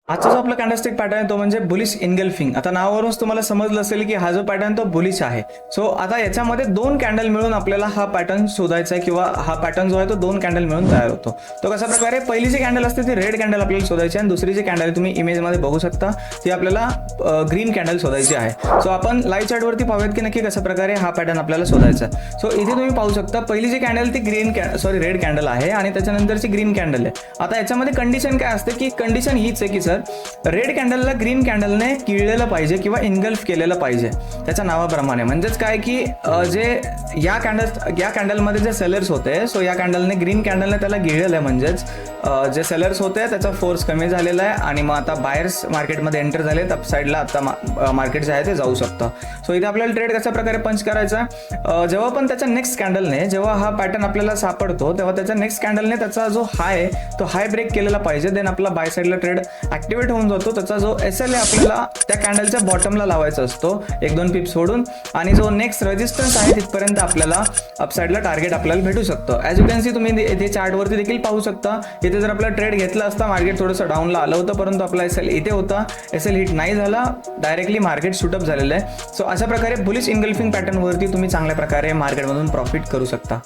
आजचा जो आपला कॅन्डलस्टिक पॅटर्न आहे तो म्हणजे बुलिश इनगल्फिंग. आता नावावरूनच तुम्हाला समजलं असेल की हा जो पॅटर्न तो बुलिश आहे. सो आता याच्यामध्ये दोन कॅन्डल मिळून आपल्याला हा पॅटर्न शोधायचा आहे किंवा हा पॅटर्न जो आहे तो दोन कॅन्डल मिळून तयार होतो. तो कशा प्रकारे, पहिली जी कॅन्डल असते ती रेड कॅन्डल आपल्याला शोधायची आणि दुसरी जी कॅन्डल तुम्ही इमेजमध्ये बघू शकता ती आपल्याला ग्रीन कॅन्डल शोधायची आहे. सो आपण लाईव्ह चॅटवरती पाहूयात की नक्की कशा प्रकारे हा पॅटर्न आपल्याला शोधायचा. सो इथे तुम्ही पाहू शकता पहिली जी कॅन्डल ती रेड कॅन्डल आहे आणि त्याच्यानंतरची ग्रीन कॅन्डल आहे. आता याच्यामध्ये कंडिशन काय असते की कंडिशन हीच आहे की सर रेड कॅन्डलला ग्रीन कॅन्डलने किळलेलं पाहिजे किंवा इनगल्फ केलेलं पाहिजे त्याच्या नावाप्रमाणे. म्हणजेच काय की जे या कॅन्डलमध्ये जे सेलर्स होते, सो या कॅन्डलने ग्रीन कॅन्डलने त्याला गिळलेलं आहे. म्हणजेच जे सेलर्स होते त्याचा फोर्स कमी झालेला आहे आणि मग आता बायर्स मार्केटमध्ये एंटर झालेत. अप साईडला आता मार्केट जे आहे ते जाऊ शकतं. सो इथे आपल्याला ट्रेड कशा प्रकारे पंच करायचा, जेव्हा पण त्याच्या नेक्स्ट कॅन्डलने जेव्हा हा पॅटर्न आपल्याला सापडतो तेव्हा त्याच्या नेक्स्ट कॅन्डलने त्याचा जो हाय तो हाय ब्रेक केलेला पाहिजे. देन आपला बाय साईडला ट्रेड ऍक्टिव्हेट होऊन जातो. त्याचा जो SL आहे आपल्याला त्या कॅन्डलच्या बॉटमला लावायचा असतो 1-2 पिप सोडून आणि जो नेक्स्ट रेजिस्टन्स आहे तिथपर्यंत आपल्याला अपसाईडला टार्गेट आपल्याला भेटू शकतं. ॲज यू कॅन सी तुम्ही इथे चार्टवरती देखील पाहू शकता. इथे जर आपला ट्रेड घेतला असता मार्केट थोडंसं डाऊनला आलं होतं, परंतु आपला SL इथे होता. SL हिट नाही झाला, डायरेक्टली मार्केट शूटअप झालेलं आहे. सो अशा प्रकारे बुलिश इनगल्फिंग पॅटर्नवरती तुम्ही चांगल्या प्रकारे मार्केटमधून प्रॉफिट करू शकता.